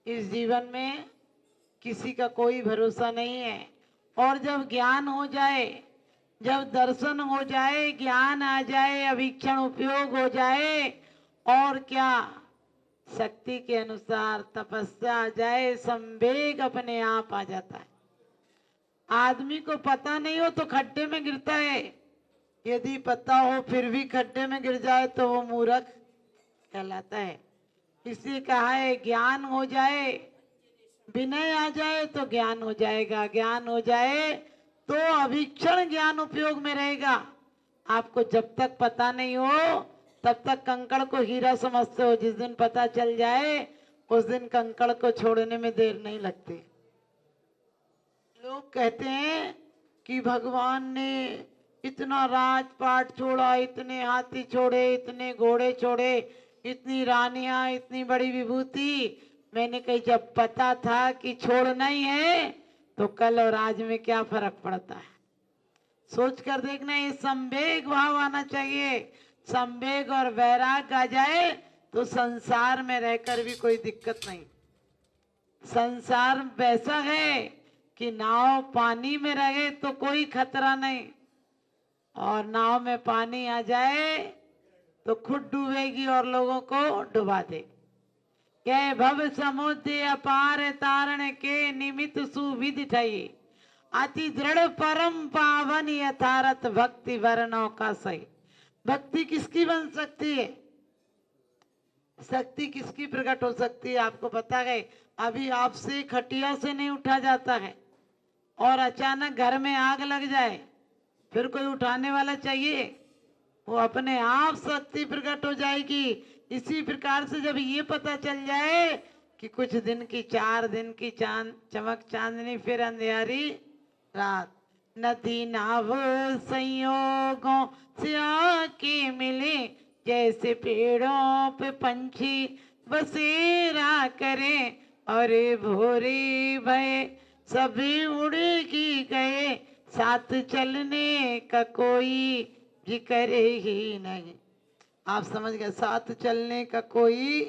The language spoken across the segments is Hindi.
इस जीवन में किसी का कोई भरोसा नहीं है। और जब ज्ञान हो जाए, जब दर्शन हो जाए, ज्ञान आ जाए, अवीक्षण उपयोग हो जाए, और क्या शक्ति के अनुसार तपस्या आ जाए, संवेग अपने आप आ जाता है। आदमी को पता नहीं हो तो खड्डे में गिरता है, यदि पता हो फिर भी खड्डे में गिर जाए तो वो मूर्ख कहलाता है। इसलिए कहा है ज्ञान हो जाए, विनय आ जाए तो ज्ञान हो जाएगा, ज्ञान हो जाए तो अवीक्षण ज्ञान उपयोग में रहेगा। आपको जब तक पता नहीं हो तब तक कंकड़ को हीरा समझते हो, जिस दिन पता चल जाए उस दिन कंकड़ को छोड़ने में देर नहीं लगती। लोग कहते हैं कि भगवान ने इतना राजपाट छोड़ा, इतने हाथी छोड़े, इतने घोड़े छोड़े, इतनी रानियां, इतनी बड़ी विभूति। मैंने कही जब पता था कि छोड़ना ही है तो कल और आज में क्या फर्क पड़ता है। सोच कर देखना, ये संवेग भाव आना चाहिए। संवेग और वैराग आ जाए तो संसार में रहकर भी कोई दिक्कत नहीं। संसार वैसा है कि नाव पानी में रहे तो कोई खतरा नहीं, और नाव में पानी आ जाए तो खुद डूबेगी और लोगों को डुबा देगी। कह भव समुद्र अपार तारण के निमित्त सुविधि ठई, अति दृढ़ परम पावन यथारथ भक्ति वर्णों का सही। भक्ति किसकी बन सकती है, शक्ति किसकी प्रकट हो सकती है? आपको पता है अभी आपसे खटिया से नहीं उठा जाता है, और अचानक घर में आग लग जाए फिर कोई उठाने वाला चाहिए? वो अपने आप शक्ति प्रकट हो जाएगी। इसी प्रकार से जब ये पता चल जाए कि कुछ दिन की, 4 दिन की चमक चांदनी फिर अंधियारी रात, नदी नाव संयोगों से आके मिले, जैसे पेड़ों पे पंछी बसेरा करें, और भोरे भय सभी उड़ेगी गए, साथ चलने का कोई जिक्र ही नहीं। आप समझ गए, साथ चलने का कोई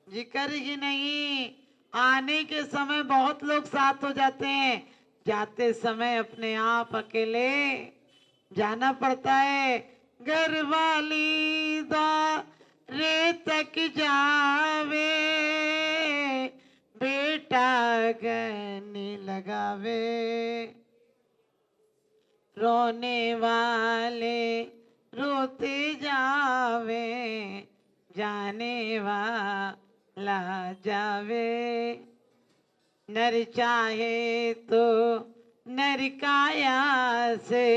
जिक्र ही नहीं। आने के समय बहुत लोग साथ हो जाते हैं, जाते समय अपने आप अकेले जाना पड़ता है। घर वाली द्वारे तक जावे, बेटा गनी लगावे, रोने वाले रोते जावे, जाने वाला जावे। नर चाहे तो नर काया से,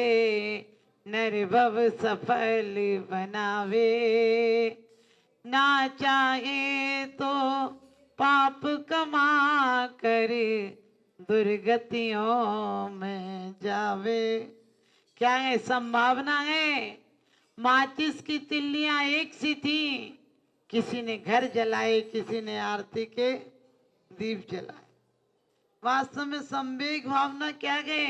नर भव सफल बनावे, ना चाहे तो पाप कमा कर दुर्गतियों में जावे। क्या है? संभावना है। माचिस की तिल्लियां एक सी थी, किसी ने घर जलाए, किसी ने आरती के दीप जलाए। वास्तव में संवेग भावना क्या है?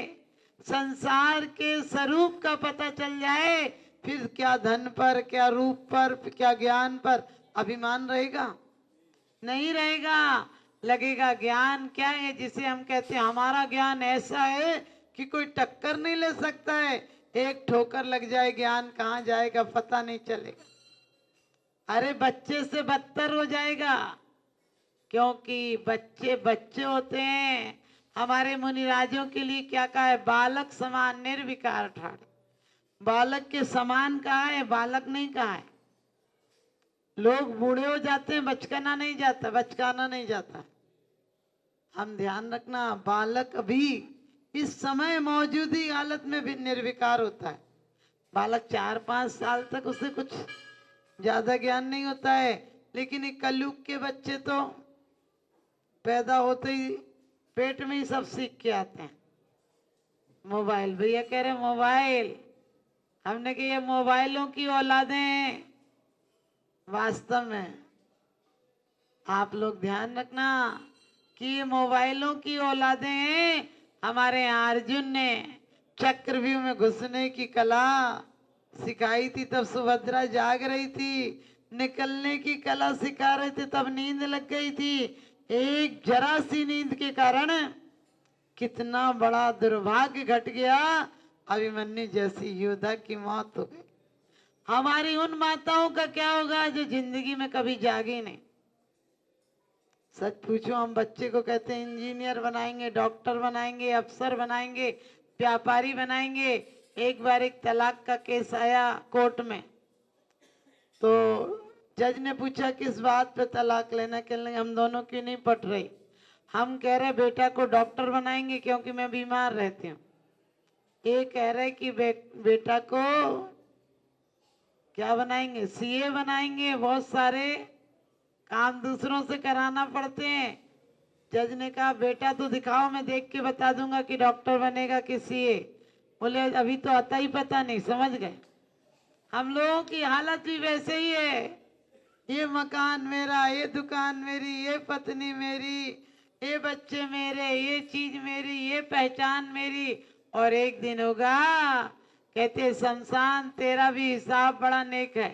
संसार के स्वरूप का पता चल जाए, फिर क्या धन पर, क्या रूप पर, क्या ज्ञान पर अभिमान रहेगा? नहीं रहेगा। लगेगा ज्ञान क्या है, जिसे हम कहते हैं हमारा ज्ञान ऐसा है कि कोई टक्कर नहीं ले सकता है। एक ठोकर लग जाए ज्ञान कहाँ जाएगा पता नहीं चलेगा। अरे बच्चे से बदतर हो जाएगा, क्योंकि बच्चे बच्चे होते हैं। हमारे मुनिराजों के लिए क्या कहा है? बालक समान निर्विकार ठाड़े। बालक के समान कहा है, बालक नहीं कहा है। लोग बूढ़े हो जाते हैं, बचकाना नहीं जाता, बचकाना नहीं जाता। हम ध्यान रखना, बालक अभी इस समय मौजूदी हालत में भी निर्विकार होता है। बालक 4-5 साल तक उसे कुछ ज्यादा ज्ञान नहीं होता है, लेकिन एक कलयुग के बच्चे तो पैदा होते ही पेट में ही सब सीख के आते हैं। मोबाइल, भैया कह रहे मोबाइल, हमने कहा ये मोबाइलों की औलादें हैं। वास्तव में आप लोग ध्यान रखना कि ये मोबाइलों की औलादें हैं। हमारे यहाँ अर्जुन ने चक्रव्यूह में घुसने की कला सिखाई थी, तब सुभद्रा जाग रही थी। निकलने की कला सिखा रहे थे, तब नींद लग गई थी। एक जरा सी नींद के कारण कितना बड़ा दुर्भाग्य घट गया। अभिमन्यु जैसी योद्धा की मौत हो गई। हमारी उन माताओं का क्या होगा जो जिंदगी में कभी जागी नहीं। सच पूछो, हम बच्चे को कहते हैं इंजीनियर बनाएंगे, डॉक्टर बनाएंगे, अफसर बनाएंगे, व्यापारी बनाएंगे। एक बार एक तलाक का केस आया कोर्ट में, तो जज ने पूछा किस बात पे तलाक लेना। कहने लगे हम दोनों की नहीं पट रही। हम कह रहे बेटा को डॉक्टर बनाएंगे क्योंकि मैं बीमार रहती हूँ। ये कह रहे कि बेटा को क्या बनाएंगे, सीए बनाएंगे। बहुत सारे काम दूसरों से कराना पड़ते हैं। जज ने कहा बेटा तो दिखाओ, मैं देख के बता दूंगा कि डॉक्टर बनेगा कि सीए। बोले अभी तो आता ही पता नहीं। समझ गए? हम लोगों की हालत भी वैसे ही है। ये मकान मेरा, ये दुकान मेरी, ये पत्नी मेरी, ये बच्चे मेरे, ये चीज मेरी, ये पहचान मेरी। और एक दिन होगा, कहते शमशान तेरा भी हिसाब बड़ा नेक है,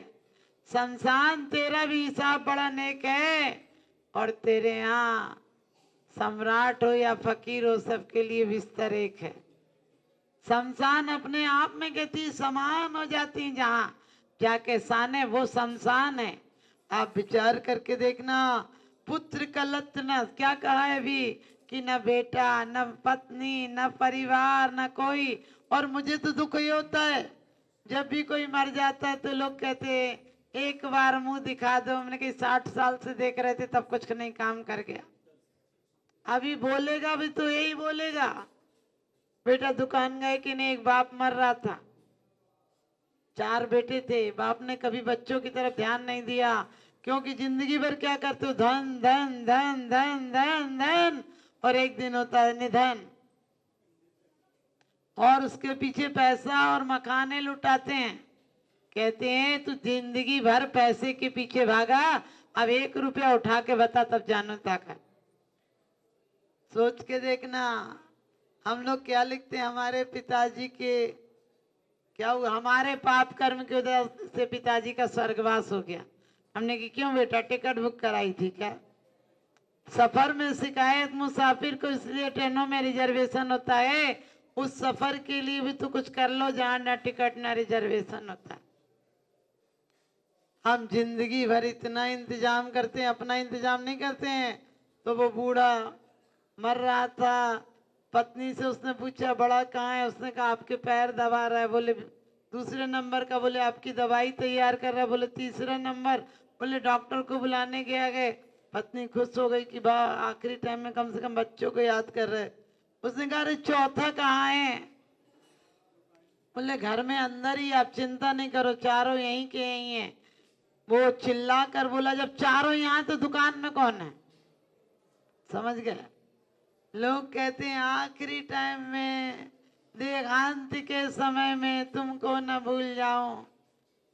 शमशान तेरा भी हिसाब बड़ा नेक है। और तेरे यहाँ सम्राट हो या फकीर हो, सबके लिए बिस्तर एक है। शमशान अपने आप में कहती समान हो जाती, जहां जाके साने वो शमशान है। आप विचार करके देखना। पुत्र कलत न, क्या कहा है अभी कि न बेटा, न पत्नी, न परिवार, न कोई। और मुझे तो दुख ही होता है जब भी कोई मर जाता है तो लोग कहते हैं एक बार मुंह दिखा दो। हमने कहा 60 साल से देख रहे थे तब कुछ नहीं काम कर गया। अभी बोलेगा भी तो यही बोलेगा, बेटा दुकान गए कि नहीं। एक बाप मर रहा था, 4 बेटे थे। बाप ने कभी बच्चों की तरफ ध्यान नहीं दिया, क्योंकि जिंदगी भर क्या करते हो, धन धन धन धन धन धन, और एक दिन होता है निधन। और उसके पीछे पैसा और मकाने लुटाते हैं। कहते हैं तू जिंदगी भर पैसे के पीछे भागा, अब 1 रुपया उठा के बता तब जानो ताकत। सोच के देखना। हम लोग क्या लिखते हैं, हमारे पिताजी के क्या हुआ, हमारे पाप कर्म की वजह से पिताजी का स्वर्गवास हो गया। हमने कि क्यों बेटा, टिकट बुक कराई थी क्या? सफर में शिकायत मुसाफिर को इसलिए ट्रेनों में रिजर्वेशन होता है, उस सफर के लिए भी तो कुछ कर लो जहां ना टिकट ना रिजर्वेशन होता है। हम जिंदगी भर इतना इंतजाम करते हैं, अपना इंतजाम नहीं करते हैं। तो वो बूढ़ा मर रहा था, पत्नी से उसने पूछा बड़ा कहाँ है, उसने कहा आपके पैर दबा रहा है। बोले दूसरे नंबर का, बोले आपकी दवाई तैयार कर रहा है। बोले तीसरा नंबर, बोले डॉक्टर को बुलाने गए। पत्नी खुश हो गई कि बा आखिरी टाइम में कम से कम बच्चों को याद कर रहे। उसने कहा अरे चौथा कहाँ है? बोले घर में अंदर ही, आप चिंता नहीं करो, चारों यहीं के यहीं है। वो चिल्ला कर बोला जब चारों यहाँ तो दुकान में कौन है? समझ गए? लोग कहते हैं आखिरी टाइम में, देहांत के समय में तुमको न भूल जाऊं।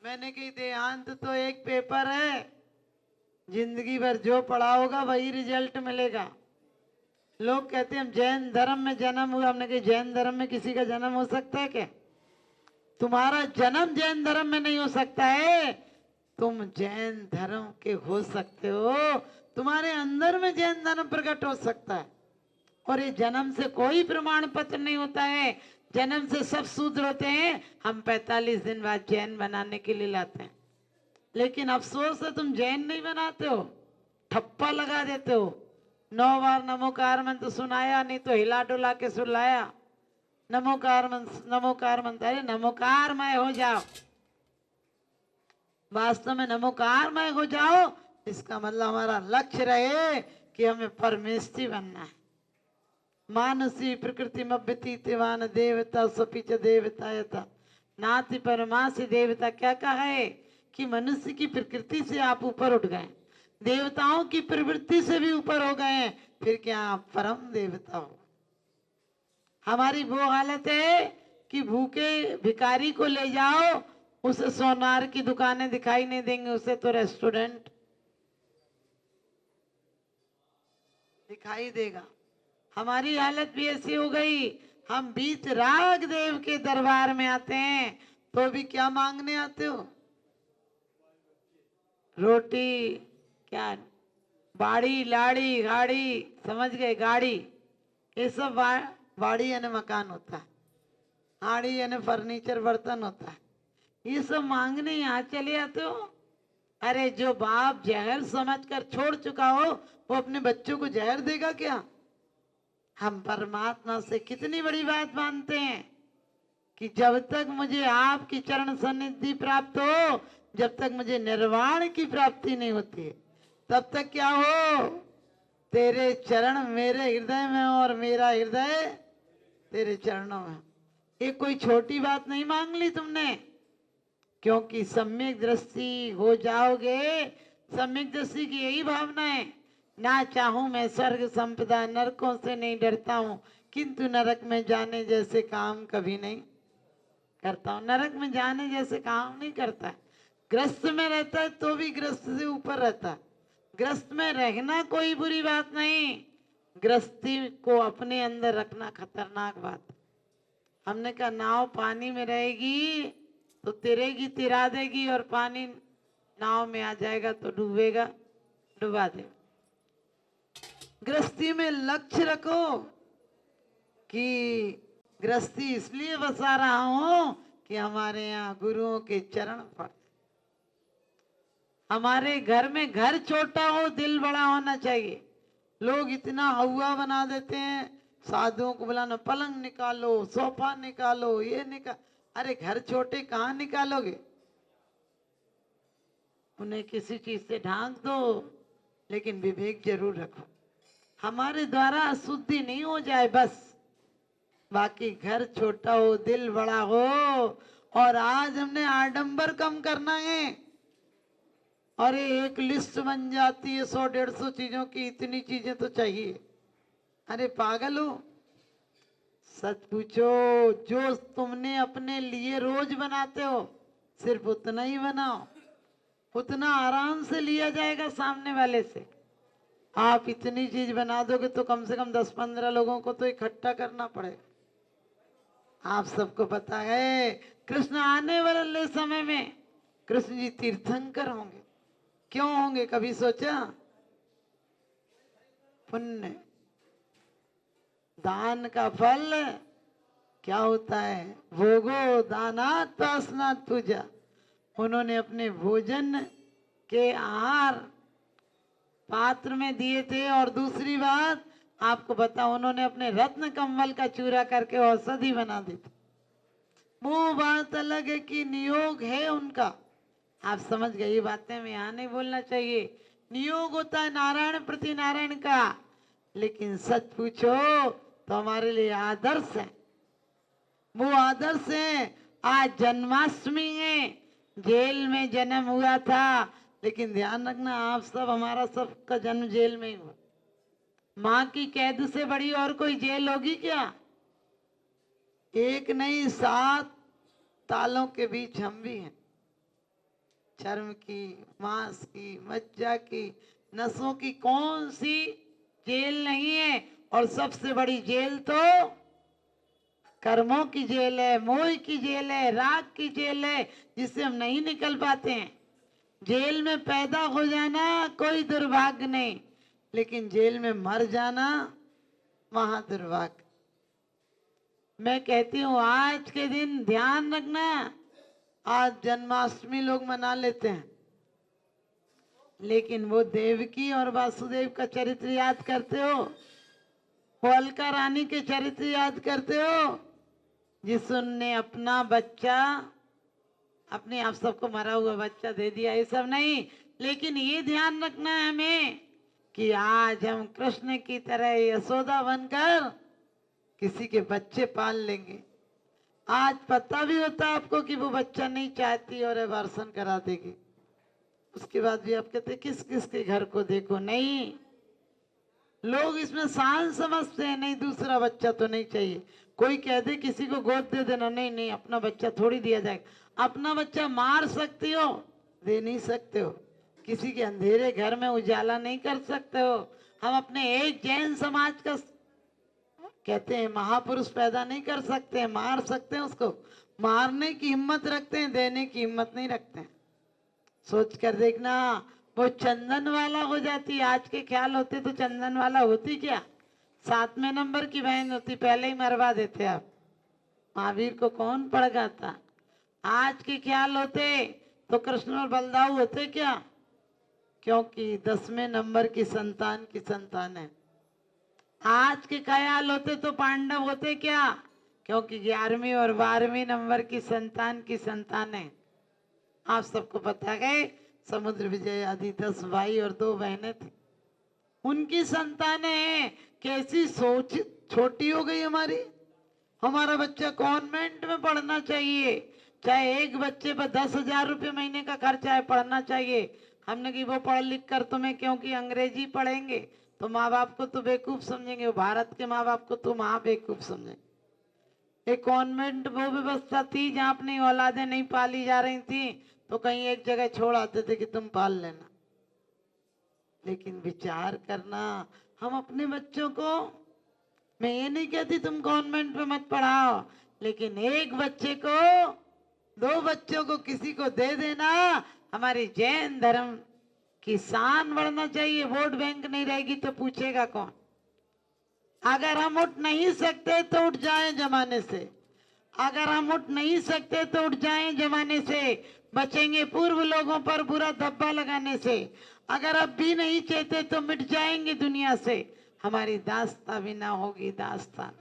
मैंने कही देहांत तो एक पेपर है, जिंदगी भर जो पढ़ा होगा वही रिजल्ट मिलेगा। लोग कहते हैं हम जैन धर्म में जन्म हुआ। हमने कहा जैन धर्म में किसी का जन्म हो सकता है क्या? तुम्हारा जन्म जैन धर्म में नहीं हो सकता है, तुम जैन धर्म के हो सकते हो, तुम्हारे अंदर में जैन धर्म प्रकट हो सकता है। और ये जन्म से कोई प्रमाण पत्र नहीं होता है, जन्म से सब शूद्र होते हैं। हम 45 दिन बाद जैन बनाने के लिए लाते हैं, लेकिन अफसोस है तुम जैन नहीं बनाते हो, ठप्पा लगा देते हो। 9 बार नमोकार मंत्र सुनाया, नहीं तो हिला डुला के सुलाया। नमोकार मंत्र, अरे नमोकारमय हो जाओ, वास्तव में नमोकारमय हो जाओ। इसका मतलब हमारा लक्ष्य रहे कि हमें परमेष्ठी बनना है। मानसी प्रकृति मभ्यतीतिवान देवता स्वपिच देवता यथा नाति परमासी देवता। क्या कहा है कि मनुष्य की प्रकृति से आप ऊपर उठ गए, देवताओं की प्रवृत्ति से भी ऊपर हो गए हैं, फिर क्या आप परम देवता हो? हमारी वो हालत है कि भूखे भिखारी को ले जाओ, उसे सोनार की दुकानें दिखाई नहीं देंगे, उसे तो रेस्टोरेंट दिखाई देगा। हमारी हालत भी ऐसी हो गई, हम बीच राग देव के दरबार में आते हैं तो भी क्या मांगने आते हो? रोटी क्या? बाड़ी लाड़ी गाड़ी, समझ गए, गाड़ी, ये सब बाड़ी यानी मकान होता है, हाड़ी यानी फर्नीचर बर्तन होता है। ये सब मांगने यहाँ चले आते हो। अरे जो बाप जहर समझकर छोड़ चुका हो वो अपने बच्चों को जहर देगा क्या? हम परमात्मा से कितनी बड़ी बात मानते हैं कि जब तक मुझे आपकी चरण सन्निधि प्राप्त हो, जब तक मुझे निर्वाण की प्राप्ति नहीं होती है, तब तक क्या हो, तेरे चरण मेरे हृदय में और मेरा हृदय तेरे चरणों में। ये कोई छोटी बात नहीं मांग ली तुमने, क्योंकि सम्यक दृष्टि हो जाओगे। सम्यक दृष्टि की यही भावना है, ना चाहूं मैं स्वर्ग संपदा, नरकों से नहीं डरता हूं, किंतु नरक में जाने जैसे काम कभी नहीं करता हूं। नरक में जाने जैसे काम नहीं करता। ग्रस्त में रहता है तो भी ग्रस्त से ऊपर रहता है। ग्रस्त में रहना कोई बुरी बात नहीं, ग्रस्ती को अपने अंदर रखना खतरनाक बात। हमने कहा नाव पानी में रहेगी तो तिरेगी, तिरा देगी, और पानी नाव में आ जाएगा तो डूबेगा, डुबा देगा। गृहस्थी में लक्ष्य रखो कि गृहस्थी इसलिए बसा रहा हूं कि हमारे यहाँ गुरुओं के चरण पड़। हमारे घर में घर छोटा हो, दिल बड़ा होना चाहिए। लोग इतना हवा बना देते हैं, साधुओं को बुलाना, पलंग निकालो, सोफा निकालो, ये निकाल। अरे घर छोटे कहाँ निकालोगे? उन्हें किसी चीज से ढांक दो, लेकिन विवेक जरूर रखो, हमारे द्वारा अशुद्धि नहीं हो जाए बस। बाकी घर छोटा हो, दिल बड़ा हो। और आज हमने आडंबर कम करना है। अरे एक लिस्ट बन जाती है 100-150 चीजों की, इतनी चीजें तो चाहिए। अरे पागल हो, सच पूछो, जो तुमने अपने लिए रोज बनाते हो सिर्फ उतना ही बनाओ, उतना आराम से लिया जाएगा सामने वाले से। आप इतनी चीज बना दोगे तो कम से कम 10-15 लोगों को तो इकट्ठा करना पड़ेगा। आप सबको पता है कृष्ण आने वाले समय में कृष्ण जी तीर्थंकर होंगे। क्यों होंगे, कभी सोचा? पुण्य, दान का फल क्या होता है? भोगो दानात् पासनात् पूजा। उन्होंने अपने भोजन के आहार पात्र में दिए थे। और दूसरी बात आपको बताओ, उन्होंने अपने रत्न कमल का चूरा करके औषधि बना दी थी। वो बात अलग है कि नियोग है उनका, आप समझ गए। ये बातें में यहाँ नहीं बोलना चाहिए। नियोग होता है नारायण प्रति नारायण का, लेकिन सच पूछो तो हमारे लिए आदर्श है। वो आदर्श है। आज जन्माष्टमी है, जेल में जन्म हुआ था, लेकिन ध्यान रखना आप सब, हमारा सबका जन्म जेल में ही हुआ। माँ की कैद से बड़ी और कोई जेल होगी क्या? एक नहीं 7 तालों के बीच हम भी हैं। चर्म की, मांस की, मज्जा की, नसों की कौन सी जेल नहीं है? और सबसे बड़ी जेल तो कर्मों की जेल है, मोह की जेल है, राग की जेल है, जिससे हम नहीं निकल पाते हैं। जेल में पैदा हो जाना कोई दुर्भाग्य नहीं, लेकिन जेल में मर जाना महा दुर्भाग्य। मैं कहती हूँ आज के दिन ध्यान रखना, आज जन्माष्टमी लोग मना लेते हैं, लेकिन वो देवकी और वासुदेव का चरित्र याद करते हो? वो अलका रानी के चरित्र याद करते हो, जिसने अपना बच्चा, अपने आप सबको मरा हुआ बच्चा दे दिया? ये सब नहीं, लेकिन ये ध्यान रखना है हमें कि आज हम कृष्ण की तरह यशोदा बनकर किसी के बच्चे पाल लेंगे। आज पता भी होता है आपको कि वो बच्चा नहीं चाहती और अबॉर्शन करा देगी, उसके बाद भी आप कहते किस किस के घर को देखो। नहीं, लोग इसमें शान समझते हैं, नहीं दूसरा बच्चा तो नहीं चाहिए। कोई कह दे किसी को गोद दे देना, नहीं नहीं अपना बच्चा थोड़ी दिया जाएगा। अपना बच्चा मार सकते हो, दे नहीं सकते हो। किसी के अंधेरे घर में उजाला नहीं कर सकते हो। हम अपने एक जैन समाज का कहते हैं महापुरुष पैदा नहीं कर सकते हैं, मार सकते हैं उसको, मारने की हिम्मत रखते हैं, देने की हिम्मत नहीं रखते हैं। सोच कर देखना, वो चंदन वाला हो जाती। आज के ख्याल होते तो चंदन वाला होती क्या, 7वें नंबर की बहन होती, पहले ही मरवा देते आप। महावीर को कौन पड़ था। आज के ख्याल होते तो कृष्ण और बलदाऊ होते क्या, क्योंकि 10वें नंबर की संतान है। आज के ख्याल होते तो पांडव होते क्या, क्योंकि 11वीं और 12वीं नंबर की संतान है। आप सबको पता है समुद्र विजय आदि 10 भाई और 2 बहनें थी, उनकी संतानें हैं। कैसी सोच छोटी हो गई हमारी। हमारा बच्चा कॉन्वेंट में पढ़ना चाहिए, चाहे एक बच्चे पर 10,000 रुपये महीने का खर्चा है, पढ़ना चाहिए। हमने कि वो पढ़ लिख कर तुम्हें, क्योंकि अंग्रेजी पढ़ेंगे तो माँ बाप को तो बेवकूफ समझेंगे, वो भारत के माँ बाप को तो महा बेवकूफ समझेंगे। एक कॉन्वेंट वो व्यवस्था थी जहाँ अपनी औलादें नहीं पाली जा रही थी तो कहीं एक जगह छोड़ आते थे कि तुम पाल लेना। लेकिन विचार करना, हम अपने बच्चों को, मैं ये नहीं कहती तुम कॉन्वेंट में मत पढ़ाओ, लेकिन एक बच्चे को, 2 बच्चों को किसी को दे देना। हमारी जैन धर्म की शान बढ़ना चाहिए। वोट बैंक नहीं रहेगी तो पूछेगा कौन। अगर हम उठ नहीं सकते तो उठ जाएं जमाने से, अगर हम उठ नहीं सकते तो उठ जाएं जमाने से, बचेंगे पूर्व लोगों पर बुरा धब्बा लगाने से। अगर अब भी नहीं चाहते तो मिट जाएंगे दुनिया से, हमारी दास्ता भी ना होगी दास्तान।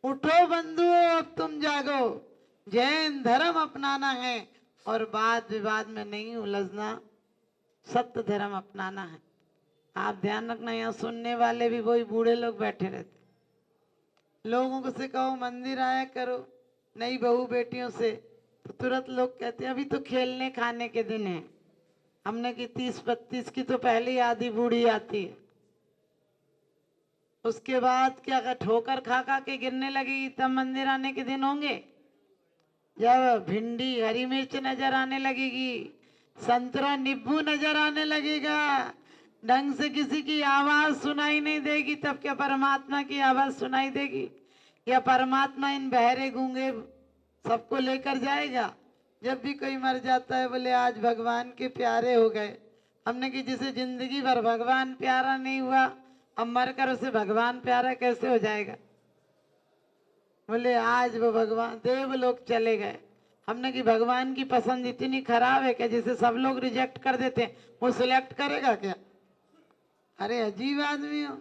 उठो बंधुओं अब तुम जागो, जैन धर्म अपनाना है और वाद विवाद में नहीं उलझना, सत्य धर्म अपनाना है। आप ध्यान रखना, यहाँ सुनने वाले भी वही बूढ़े लोग बैठे रहते। लोगों को से कहो मंदिर आया करो नई बहू बेटियों से, तो तुरंत लोग कहते हैं अभी तो खेलने खाने के दिन है। हमने की 30-32 की तो पहले ही आधी बूढ़ी आती है, उसके बाद क्या ठोकर खा खा के गिरने लगेगी तब मंदिर आने के दिन होंगे। जब भिंडी हरी मिर्च नजर आने लगेगी, संतरा नींबू नजर आने लगेगा, ढंग से किसी की आवाज सुनाई नहीं देगी, तब क्या परमात्मा की आवाज सुनाई देगी? या परमात्मा इन बहरे गूंगे सबको लेकर जाएगा? जब भी कोई मर जाता है बोले आज भगवान के प्यारे हो गए। हमने कि जिसे जिंदगी भर भगवान प्यारा नहीं हुआ, अब मरकर उसे भगवान प्यारा कैसे हो जाएगा? बोले आज वो भगवान देवलोक चले गए। हमने कि भगवान की पसंद इतनी खराब है कि जिसे सब लोग रिजेक्ट कर देते हैं वो सिलेक्ट करेगा क्या? अरे अजीब आदमी हो,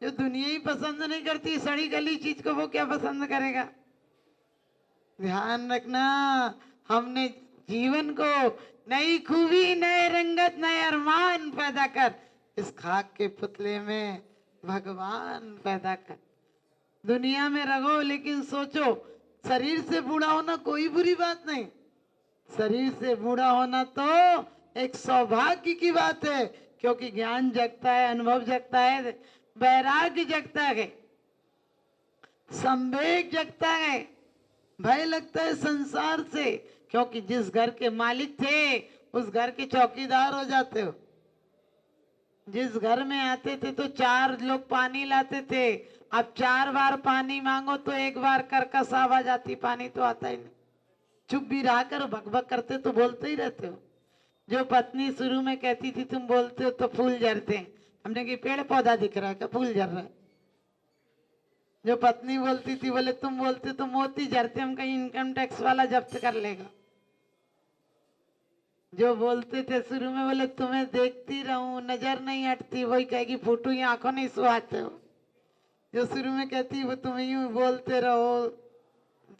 जो दुनिया ही पसंद नहीं करती सड़ी गली चीज को, वो क्या पसंद करेगा? ध्यान रखना, हमने जीवन को नई खूबी, नए रंगत, नए अरमान पैदा कर, इस खाक के पुतले में भगवान पैदा कर। दुनिया में रहो लेकिन सोचो, शरीर से बूढ़ा होना कोई बुरी बात नहीं। शरीर से बूढ़ा होना तो एक सौभाग्य की बात है, क्योंकि ज्ञान जगता है, अनुभव जगता है, वैराग्य जगता है, संवेग जगता है, भय लगता है संसार से। क्योंकि जिस घर के मालिक थे उस घर के चौकीदार हो जाते हो। जिस घर में आते थे तो 4 लोग पानी लाते थे, अब 4 बार पानी मांगो तो 1 बार कर्कश आवाज आती, पानी तो आता ही नहीं। चुप भी रहा कर, बकबक करते तो बोलते ही रहते हो। जो पत्नी शुरू में कहती थी तुम बोलते हो तो फूल झड़ते हैं, हमने कि पेड़ पौधा दिख रहा है क्या फूल झड़ रहा है? जो पत्नी बोलती थी बोले तुम बोलते तो मोती झड़ते, हम कहीं इनकम टैक्स वाला जब्त कर लेगा। जो बोलते थे शुरू में बोले तुम्हें देखती रहूं नजर नहीं हटती, वही कहेगी फूटू ही आंखों नहीं सुहाते हो। जो शुरू में कहती वो तुम यूं बोलते रहो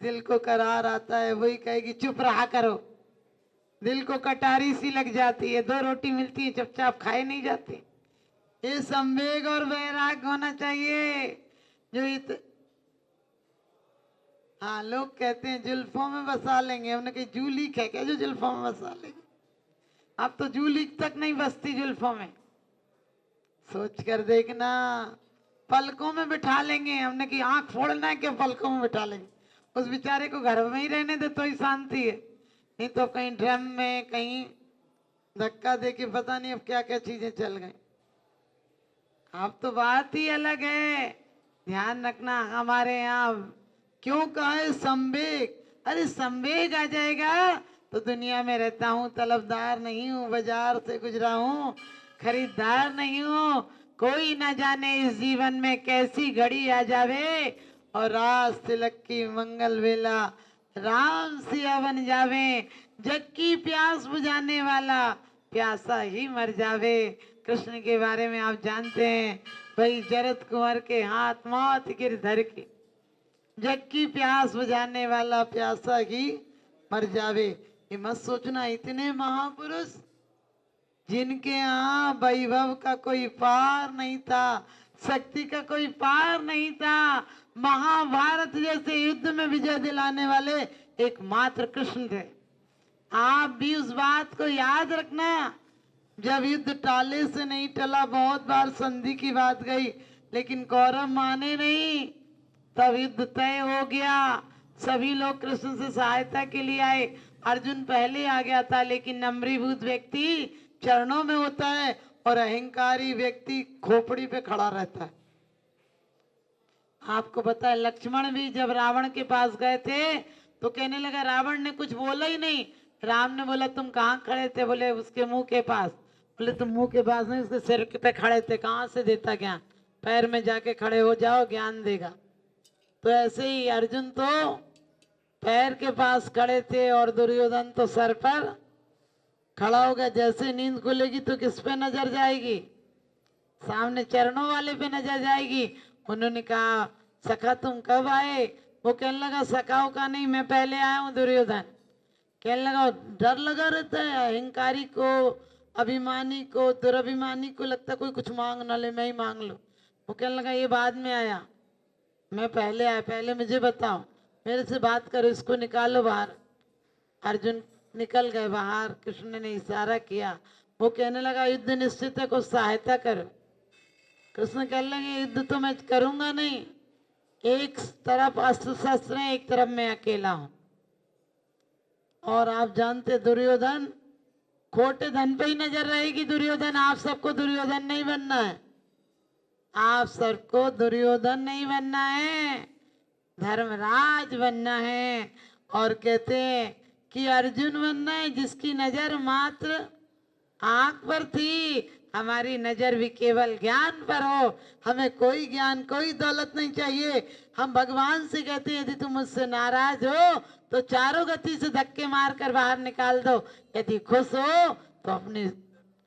दिल को करार आता है, वही कहेगी चुप रहा करो, दिल को कटारी सी लग जाती है, 2 रोटी मिलती है चुपचाप खाए नहीं जाती। ये संवेग और वैराग होना चाहिए। जो हाँ लोग कहते हैं जुल्फों में बसा लेंगे, हमने कही जूली है क्या जो जुल्फों में बसा लेंगे? अब तो जूली तक नहीं बसती जुल्फों में। सोच कर देखना, पलकों में बिठा लेंगे, हमने की आंख फोड़ना है कि पलकों में बिठा लेंगे? उस बेचारे को घर में ही रहने दे तो ही शांति है, नहीं तो कहीं ड्रम में कहीं धक्का दे के पता नहीं अब क्या क्या चीजें चल गई। अब तो बात ही अलग है। ध्यान रखना, हमारे यहाँ क्यों कहा है संवेग? अरे संवेग आ जाएगा तो दुनिया में रहता हूँ, तलबदार नहीं हूँ, बाजार से गुजरा हूँ, खरीदार नहीं हूँ। कोई न जाने इस जीवन में कैसी घड़ी आ जावे और राज तिलक की मंगल वेला राम सिया बन जावे। जग की प्यास बुझाने वाला प्यासा ही मर जावे। कृष्ण के बारे में आप जानते हैं, भाई जरद कुंवर के हाथ मौत गिरधर के, जग की प्यास बुझाने वाला प्यासा ही मर जावे। ये मत सोचना इतने महापुरुष जिनके यहाँ वैभव का कोई पार नहीं था, शक्ति का कोई पार नहीं था, महाभारत जैसे युद्ध में विजय दिलाने वाले एकमात्र कृष्ण थे। आप भी उस बात को याद रखना। जब युद्ध टाले से नहीं टला, बहुत बार संधि की बात गई, लेकिन कौरव माने नहीं। तब युद्ध तय हो गया, सभी लोग कृष्ण से सहायता के लिए आए। अर्जुन पहले आ गया था, लेकिन नम्रीभूत व्यक्ति चरणों में होता है और अहंकारी व्यक्ति खोपड़ी पे खड़ा रहता है। आपको पता है, लक्ष्मण भी जब रावण के पास गए थे तो कहने लगा, रावण ने कुछ बोला ही नहीं। राम ने बोला, तुम कहाँ खड़े थे? बोले, उसके मुंह के पास। बोले, तुम मुंह के पास नहीं, उसके सिर पे खड़े थे। कहाँ से देता ज्ञान? पैर में जाके खड़े हो जाओ, ज्ञान देगा। तो ऐसे ही अर्जुन तो पैर के पास खड़े थे और दुर्योधन तो सर पर खड़ा हो गया। जैसे नींद खुलेगी तो किस पे नजर जाएगी? सामने चरणों वाले पे नजर जाएगी। उन्होंने कहा, सखा तुम कब आए? वो कहने लगा, सखाओ का नहीं, मैं पहले आया हूँ। दुर्योधन कहने लगा, डर लगा रहता है अहंकारी को, अभिमानी को, दुराभिमानी को लगता कोई कुछ मांग ना ले, मैं ही मांग लूं। वो कहने लगा, ये बाद में आया, मैं पहले आया, पहले मुझे बताओ, मेरे से बात करो, इसको निकालो बाहर। अर्जुन निकल गए बाहर। कृष्ण ने इशारा किया। वो कहने लगा, युद्ध निश्चित है, कुछ सहायता करो। कृष्ण कहने लगे, युद्ध तो मैं करूंगा नहीं, एक तरफ अस्त्र शस्त्र है, एक तरफ मैं अकेला हूं। और आप जानते, दुर्योधन खोटे धन पे ही नजर रहेगी। दुर्योधन, आप सबको दुर्योधन नहीं बनना है, आप सबको दुर्योधन नहीं बनना है, धर्मराज बनना है। और कहते हैं कि अर्जुन बनना है जिसकी नजर मात्र आंख पर थी। हमारी नजर भी केवल ज्ञान पर हो। हमें कोई ज्ञान, कोई दौलत नहीं चाहिए। हम भगवान से कहते हैं, यदि तुम मुझसे नाराज हो तो चारों गति से धक्के मार कर बाहर निकाल दो। यदि खुश हो तो अपनी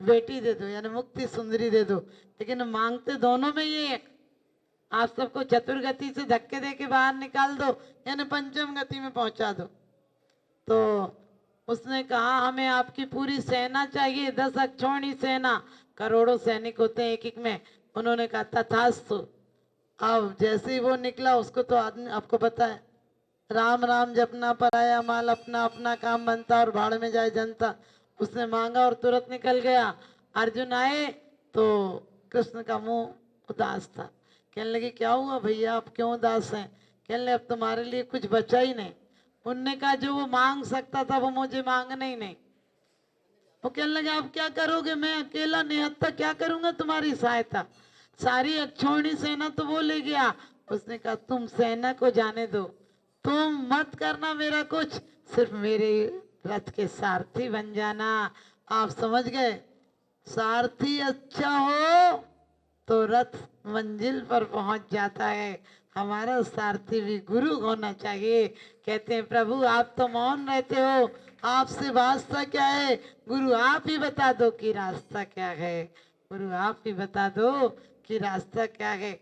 बेटी दे दो, यानी मुक्ति सुंदरी दे दो। लेकिन मांगते दोनों में ये, आप सबको चतुर्गति से धक्के दे के बाहर निकाल दो, यानी पंचम गति में पहुंचा दो। तो उसने कहा, हमें आपकी पूरी सेना चाहिए, 10 अक्षौणी सेना, करोड़ों सैनिक होते हैं एक एक में। उन्होंने कहा, तथास्तु। अब जैसे ही वो निकला, उसको तो आदमी, आपको पता है, राम राम जपना, पराया माल अपना अपना काम बनता और भाड़ में जाए जनता। उसने मांगा और तुरंत निकल गया। अर्जुन आए तो कृष्ण का मुंह उदास था। कहने लगे, क्या हुआ भैया, आप क्यों उदास हैं? कहने लगे, अब तुम्हारे लिए कुछ बचा ही नहीं। उनने कहा, जो वो मांग सकता था वो मुझे मांगना ही नहीं। वो कहने लगे, आप क्या करोगे? मैं अकेला निहत्था क्या करूंगा तुम्हारी सहायता? सारी अक्षौणी सेना तो वो ले गया। उसने कहा, तुम सेना को जाने दो, तुम मत करना मेरा कुछ, सिर्फ मेरे रथ के सारथी बन जाना। आप समझ गए, सारथी अच्छा हो तो रथ मंजिल पर पहुंच जाता है। हमारा सारथी भी गुरु होना चाहिए। कहते हैं, प्रभु आप तो मौन रहते हो, आपसे वास्ता क्या है? गुरु आप ही बता दो कि रास्ता क्या है। गुरु आप ही बता दो कि रास्ता क्या है।